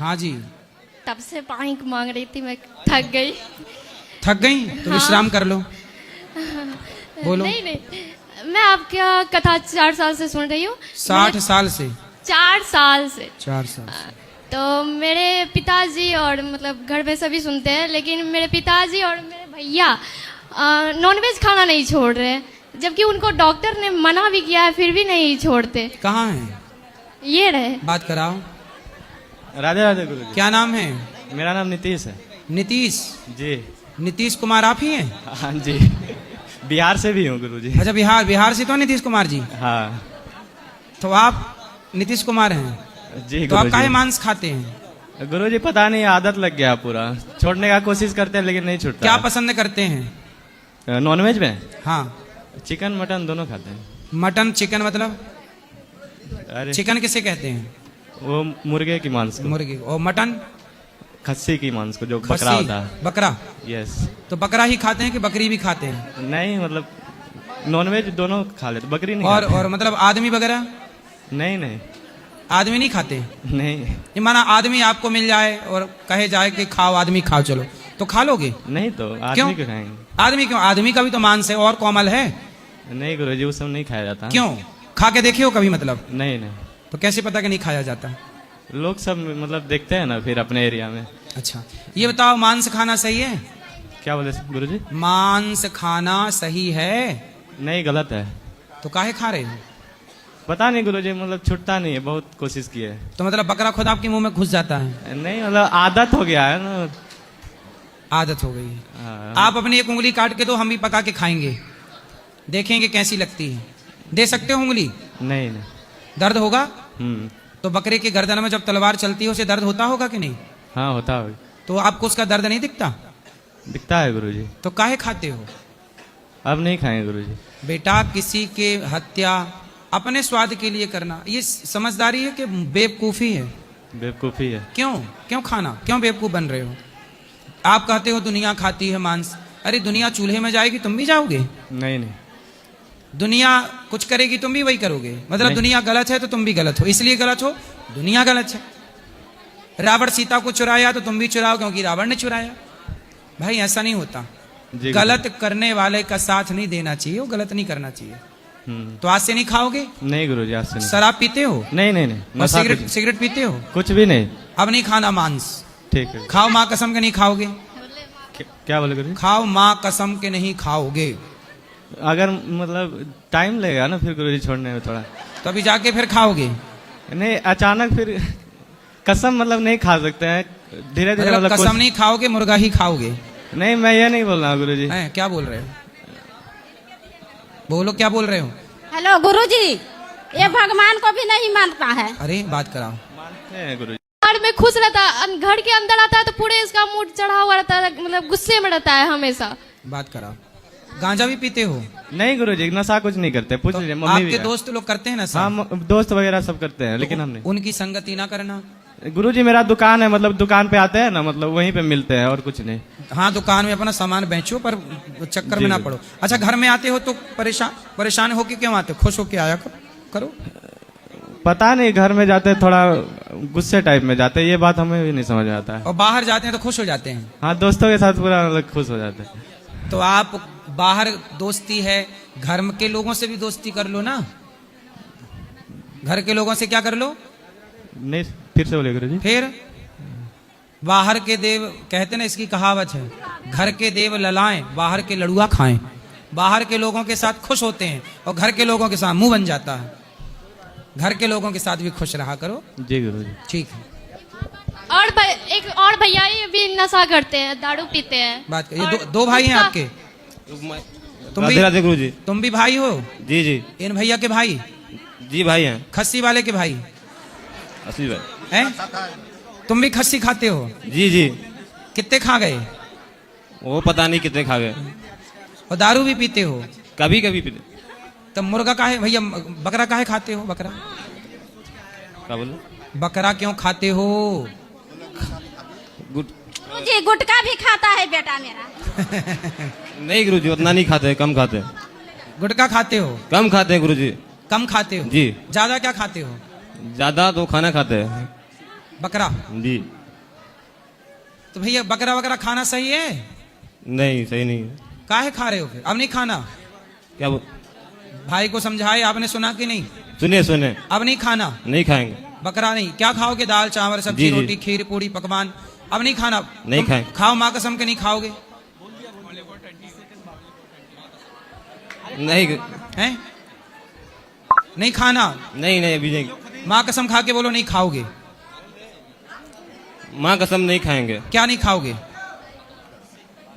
हाँ जी। तब से पानी मांग रही थी, मैं थक गई। थक गई तो हाँ। विश्राम कर लो। बोलो। नहीं नहीं, मैं आपका कथा 4 साल से सुन रही हूँ। 60 साल से? 4 साल से। 4 साल से। तो मेरे पिताजी और मतलब घर में सभी सुनते हैं, लेकिन मेरे पिताजी और मेरे भैया नॉनवेज खाना नहीं छोड़ रहे हैं, जबकि उनको डॉक्टर ने मना भी किया है, फिर भी नहीं छोड़ते। कहाँ है? ये रहे। बात कराओ। राधे राधे गुरु जी। क्या नाम है? मेरा नाम नीतीश है। नीतीश जी। नीतीश कुमार आप ही हैं? हाँ जी, बिहार से भी हूँ गुरु जी। अच्छा, बिहार से तो नीतीश कुमार जी। हाँ। तो आप नीतीश कुमार हैं? जी तो आप गुरु काहे जी। मांस खाते हैं? गुरु जी पता नहीं, आदत लग गया पूरा। छोड़ने का कोशिश करते हैं लेकिन नहीं छूटता। क्या पसंद करते हैं? नॉनवेज में हाँ। चिकन मटन दोनों खाते हैं। मटन चिकन मतलब? अरे चिकन किसे कहते हैं? वो मुर्गे की मांस को, मुर्गी। और मटन? खस्सी की मांस को, जो बकरा खस्सी? होता है। बकरा। यस। तो बकरा ही खाते हैं कि बकरी भी खाते हैं? नहीं मतलब नॉनवेज दोनों खा लेते, बकरी नहीं और खाते। और मतलब आदमी वगैरह? नहीं नहीं आदमी नहीं खाते? नहीं ये माना आदमी आपको मिल जाए और कहे जाए कि खाओ आदमी खाओ, चलो तो खा लोगे? नहीं, तो क्यों? आदमी क्यों खाएंगे? आदमी क्यों? आदमी का भी तो मांस है और कोमल है। नहीं गुरु जी, वो सब नहीं खाया जाता। क्यों? खा के देखे हो कभी? मतलब नहीं नहीं, तो कैसे पता कि नहीं खाया जाता? लोग सब मतलब देखते हैं ना फिर अपने एरिया में। अच्छा, ये बताओ मांस खाना सही है? क्या बोले गुरु जी? मांस खाना सही है? नहीं, गलत है। तो काहे खा रहे हो? पता नहीं गुरु जी, मतलब छूटता नहीं है, बहुत कोशिश की है। तो मतलब बकरा खुद आपके मुंह में घुस जाता है? नहीं मतलब आदत हो गया है ना। आदत हो गई है। हाँ। आप अपनी एक उंगली काट के दो, हम भी पका के खाएंगे, देखेंगे कैसी लगती है। दे सकते हो उंगली? नहीं नहीं। दर्द होगा? हम्म। तो बकरे की गर्दन में जब तलवार चलती है उसे दर्द होता होगा कि नहीं? हाँ होता है। तो आपको उसका दर्द नहीं दिखता? दिखता है गुरु जी। तो काहे खाते हो? अब नहीं खाएंगे गुरु जी। बेटा, किसी के हत्या अपने स्वाद के लिए करना ये समझदारी है कि बेवकूफ़ी है? बेवकूफ़ी है। क्यों? क्यों खाना? क्यों बेवकूफ़ बन रहे हो? आप कहते हो दुनिया खाती है मांस। अरे दुनिया चूल्हे में जाएगी, तुम भी जाओगे? नहीं नहीं। दुनिया कुछ करेगी, तुम भी वही करोगे? मतलब नहीं। दुनिया गलत है तो तुम भी गलत हो, इसलिए गलत हो। दुनिया गलत है। रावण सीता को चुराया तो तुम भी चुराओ क्योंकि रावण ने चुराया। भाई ऐसा नहीं होता। जी गुरु गलत करने वाले का साथ नहीं देना चाहिए, वो गलत नहीं करना चाहिए। जी। तो आज से नहीं खाओगे? नहीं गुरु जी, आज से नहीं। शराब पीते हो? नहीं नहीं नहीं। और नशा सिगरेट सिगरेट पीते हो? कुछ भी नहीं। अब नहीं खाना मांस। ठीक है। खाओ माँ कसम के नहीं खाओगे? क्या बोले गुरु जी? खाओ माँ कसम के नहीं खाओगे? अगर मतलब टाइम लगेगा ना फिर गुरु जी छोड़ने में थोड़ा। तो अभी जाके फिर खाओगे? नहीं, अचानक फिर कसम मतलब नहीं खा सकते हैं, धीरे धीरे मतलब मतलब कसम नहीं खाओगे, मुर्गा ही खाओगे? नहीं, मैं ये नहीं बोल रहा हूँ गुरु जी। हैं, क्या बोल रहे हो? बोलो, क्या बोल रहे हो? हेलो गुरुजी, ये भगवान को भी नहीं मानता है। अरे बात कराओ। मानते हैं गुरु जी। घर में खुश रहता है, घर के अंदर आता है तो पूरे इसका मूड चढ़ा हुआ रहता है, मतलब गुस्से में रहता है हमेशा। बात कराओ। गांजा भी पीते हो? नहीं गुरु जी, नशा कुछ नहीं करते। पूछ तो लीजिए, मम्मी भी आपके है। दोस्त लोग करते हैं ना सब? हाँ, दोस्त वगैरह सब करते हैं, लेकिन हम नहीं। उनकी संगति ना करना। गुरु जी मेरा दुकान है, मतलब दुकान पे आते हैं ना, मतलब वहीं पे मिलते हैं और कुछ नहीं। हाँ, दुकान में अपना सामान बेचो, पर चक्कर जी, में ना जी। पड़ो। अच्छा, घर में आते हो तो परेशान होके क्यों आते हो? खुश होके आया करो। पता नहीं, घर में जाते हैं थोड़ा गुस्से टाइप में जाते हैं, ये बात हमें भी नहीं समझ में आता है। और बाहर जाते हैं तो खुश हो जाते हैं? हाँ, दोस्तों के साथ पूरा मतलब खुश हो जाते हैं। तो आप बाहर दोस्ती है, घर के लोगों से भी दोस्ती कर लो ना। घर के लोगों से क्या कर लो? नहीं, फिर से बोले गुरु जी। फिर बाहर के देव, कहते ना, इसकी कहावत है, घर के देव ललाएं, बाहर के लड़ुआ खाएं। बाहर के लोगों के साथ खुश होते हैं और घर के लोगों के साथ मुंह बन जाता है। घर के लोगों के साथ भी खुश रहा करो। जी गुरु जी। ठीक है। और एक और भैया ये भी नशा करते हैं, दारू पीते हैं। बात करिए। और दो भाई हैं उसका- आपके? तुम राधे भी राधे गुरु जी। तुम भी भाई हो? जी जी इन भैया के भाई? जी भाई हैं। खस्सी वाले के भाई असली भाई। हैं? तुम भी खस्सी खाते हो? जी जी। कितने खा गए? वो पता नहीं कितने खा गए। और दारू भी पीते हो? कभी कभी पीते। तब मुर्गा काहे भैया, बकरा काहे खाते हो? बकरा क्या बोले? बकरा क्यों खाते हो? गुड। गुरुजी गुटखा भी खाता है बेटा मेरा। नहीं गुरु जी, उतना नहीं खाते, कम खाते। गुटखा खाते हो? कम खाते हैं गुरु जी। कम खाते हो? जी। ज्यादा क्या खाते हो? ज्यादा तो खाना खाते हैं। बकरा। जी तो भैया बकरा वकरा खाना सही है? नहीं, सही नहीं है। काहे खा रहे हो फिर? अब नहीं खाना। क्या भाई को समझाए, आपने सुना कि नहीं? सुने सुने, अब नहीं खाना, नहीं खाएंगे। बकरा नहीं। क्या खाओगे? दाल चावल सब्जी जी, जी। रोटी खीर पूड़ी पकवान। अब नहीं खाना। नहीं तुम खाएं। खाओ माँ कसम के नहीं खाओगे? नहीं हैं? नहीं खाना। नहीं नहीं, अभी नहीं। माँ कसम खा के बोलो नहीं खाओगे। माँ कसम नहीं खाएंगे। क्या नहीं खाओगे?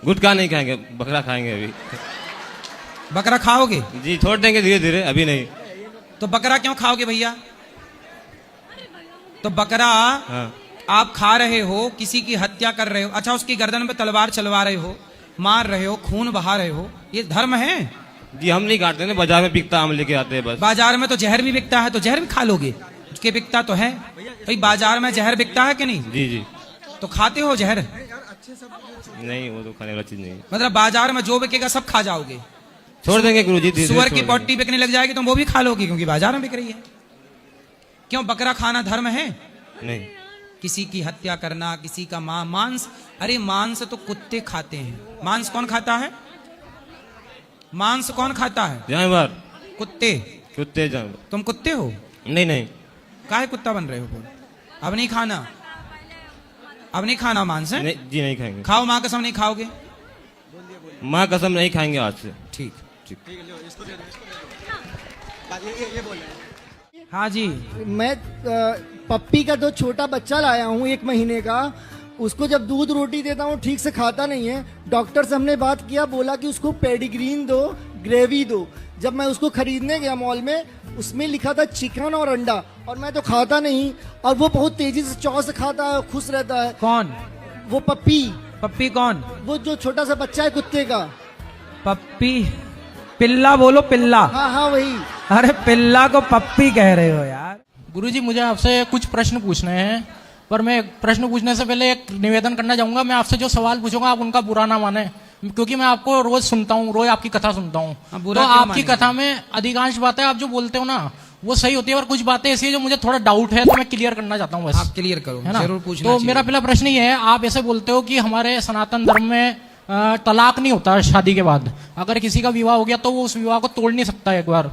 गुटखा नहीं खाएंगे, बकरा खाएंगे अभी। बकरा खाओगे? जी छोड़ देंगे धीरे धीरे, अभी नहीं। तो बकरा क्यों खाओगे भैया? तो बकरा हाँ आप खा रहे हो, किसी की हत्या कर रहे हो, अच्छा उसकी गर्दन पे तलवार चलवा रहे हो, मार रहे हो, खून बहा रहे हो, ये धर्म है? जी, हम नहीं काटते ना, बाजार में बिकता, हम लेके आते हैं बस। बाजार में तो जहर भी बिकता है, तो जहर भी खा लोगे? उसके बिकता तो है भाई, बाजार में जहर बिकता है कि नहीं? जी जी। तो खाते हो जहर? नहीं, वो तो खाने वाला चीज नहीं है। मतलब बाजार में जो बिकेगा सब खा जाओगे? छोड़ देंगे गुरुजी, धीरे धीरे सुअर की छोड़ देंगे। पट्टी बिकने लग जाएगी तो वो भी खा लोगे, क्योंकि बाजार में बिक रही है। क्यों? बकरा खाना धर्म है? नहीं। किसी की हत्या करना, किसी का मांस, अरे मांस तो कुत्ते खाते हैं। मांस कौन खाता है? मांस कौन खाता है? जानवर, कुत्ते। कुत्ते जानवर। तुम कुत्ते हो? नहीं नहीं। काहे कुत्ता बन रहे हो फिर? अब नहीं खाना, अब नहीं खाना मांस है? नहीं जी, नहीं खाएंगे। खाओ माँ कसम नहीं खाओगे? माँ कसम नहीं खाएंगे आज से। ठीक ठीक। हाँ जी। मैं पप्पी का जो छोटा बच्चा लाया हूँ 1 महीने का, उसको जब दूध रोटी देता हूँ ठीक से खाता नहीं है। डॉक्टर से हमने बात किया, बोला कि उसको पेडिग्रीन दो, ग्रेवी दो। जब मैं उसको खरीदने गया मॉल में, उसमें लिखा था चिकन और अंडा, और मैं तो खाता नहीं, और वो बहुत तेजी से चाव से खाता है, खुश रहता है। कौन? वो पप्पी, पप्पी कौन? वो जो छोटा सा बच्चा है कुत्ते का। पप्पी? पिल्ला बोलो, पिल्ला। हाँ हाँ वही। अरे पिल्ला को पप्पी कह रहे हो यार। गुरुजी, मुझे आपसे कुछ प्रश्न पूछने हैं, पर मैं प्रश्न पूछने से पहले एक निवेदन करना चाहूंगा। मैं आपसे जो सवाल पूछूंगा आप उनका बुरा ना माने, क्योंकि मैं आपको रोज सुनता हूँ, रोज आपकी कथा सुनता हूँ। हाँ, तो बुरा क्यों आपकी मानेंगे? कथा में अधिकांश बातें आप जो बोलते हो ना वो सही होती है, और कुछ बातें ऐसी है जो मुझे थोड़ा डाउट है, तो मैं क्लियर करना चाहता हूँ बस। आप क्लियर करो, है ना? जरूर पूछना तो चाहिए। मेरा पहला प्रश्न ये है, आप ऐसे बोलते हो कि हमारे सनातन धर्म में तलाक नहीं होता शादी के बाद। अगर किसी का विवाह हो गया तो वो उस विवाह को तोड़ नहीं सकता एक बार।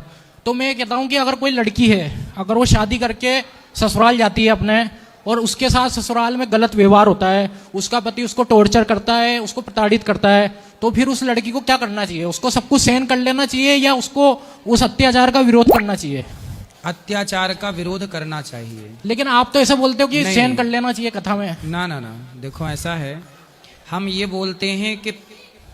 तो मैं कहता हूँ कि अगर कोई लड़की है, अगर वो शादी करके ससुराल जाती है अपने, और उसके साथ ससुराल में गलत व्यवहार होता है, उसका पति उसको टॉर्चर करता है, उसको प्रताड़ित करता है, तो फिर उस लड़की को क्या करना चाहिए? उसको सब कुछ सहन कर लेना चाहिए, या उसको उस अत्याचार का विरोध करना चाहिए? अत्याचार का विरोध करना चाहिए। लेकिन आप तो ऐसा बोलते हो कि नहीं, सहन नहीं। कर लेना चाहिए कथा में। ना ना ना, देखो ऐसा है, हम ये बोलते हैं कि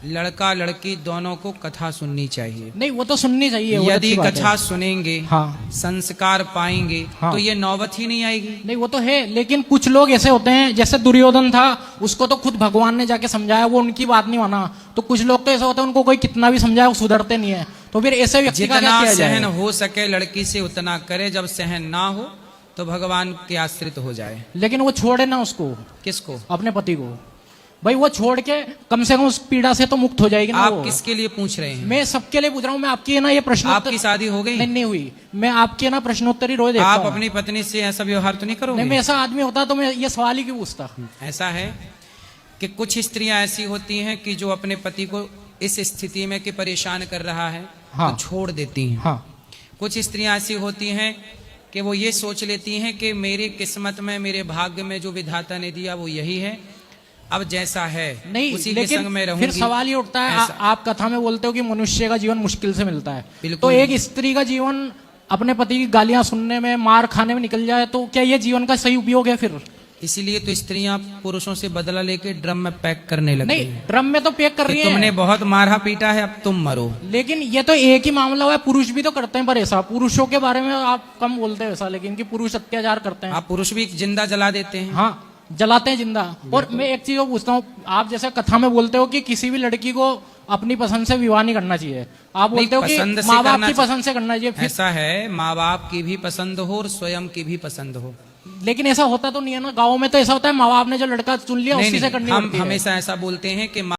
लड़का लड़की दोनों को कथा सुननी चाहिए। नहीं, वो तो सुननी चाहिए, वो यदि अच्छी बात कथा है। सुनेंगे, हाँ। संस्कार पाएंगे, हाँ। तो ये नौबत ही नहीं आएगी। नहीं, वो तो है, लेकिन कुछ लोग ऐसे होते हैं, जैसे दुर्योधन था, उसको तो खुद भगवान ने जाके समझाया, वो उनकी बात नहीं माना। तो कुछ लोग तो ऐसे होते हैं, उनको कोई कितना भी समझाया वो सुधरते नहीं है। तो फिर ऐसे व्यक्ति का क्या जितना किया जाए? सहन हो सके लड़की से उतना करे, जब सहन ना हो तो भगवान के आश्रित हो जाए। लेकिन वो छोड़े ना उसको, किसको? अपने पति को। भाई वो छोड़ के कम से कम उस पीड़ा से तो मुक्त हो जाएगी ना आप वो। किसके लिए पूछ रहे हैं? मैं सबके लिए पूछ रहा हूँ। मैं आपकी है ना ये प्रश्न, आपकी शादी हो गई? नहीं हुई। मैं आपके ना प्रश्नोत्तरी रोज देखता आप हूँ। अपनी पत्नी से ऐसा व्यवहार तो नहीं नहीं, मैं करोगे? ऐसा आदमी होता तो मैं ये सवाल ही क्यों पूछता? ऐसा है कि कुछ स्त्रियां ऐसी होती हैं कि जो अपने पति को इस स्थिति में कि परेशान कर रहा है, हाँ। तो छोड़ देती हैं। हाँ। कुछ स्त्रियां ऐसी होती हैं कि वो ये सोच लेती हैं कि मेरी किस्मत में, मेरे भाग्य में जो विधाता ने दिया वो यही है, अब जैसा है नहीं, उसी के लेकिन संग में रहूंगी। फिर सवाल ये उठता है, ऐसा- आप कथा में बोलते हो कि मनुष्य का जीवन मुश्किल से मिलता है। बिल्कुल। तो एक स्त्री का जीवन अपने पति की गालियां सुनने में, मार खाने में निकल जाए, तो क्या ये जीवन का सही उपयोग है फिर? इसीलिए तो स्त्रियां पुरुषों से बदला लेके ड्रम में पैक करने लगी नहीं, हैं ड्रम में तो पैक कर कि रही तुमने है, बहुत मारा पीटा है, अब तुम मरो। लेकिन ये तो एक ही मामला हुआ है। पुरुष भी तो करते हैं, पर ऐसा पुरुषों के बारे में आप कम बोलते हैं ऐसा, लेकिन कि पुरुष अत्याचार करते हैं। आप पुरुष भी जिंदा जला देते हैं। हाँ, जलाते हैं जिंदा। और मैं एक चीज और पूछता हूँ, आप जैसे कथा में बोलते हो कि किसी भी लड़की को अपनी पसंद से विवाह नहीं करना चाहिए, आप बोलते हो कि पसंद से माँ बाप करना की चाहिए। पसंद से करना चाहिए। फिर ऐसा है, माँ बाप की भी पसंद हो और स्वयं की भी पसंद हो। लेकिन ऐसा होता तो नहीं है ना, गाँव में तो ऐसा होता है, माँ बाप ने जो लड़का चुन लिया नहीं, उसी से नहीं, करनी हम पड़ती है। हमेशा ऐसा बोलते हैं कि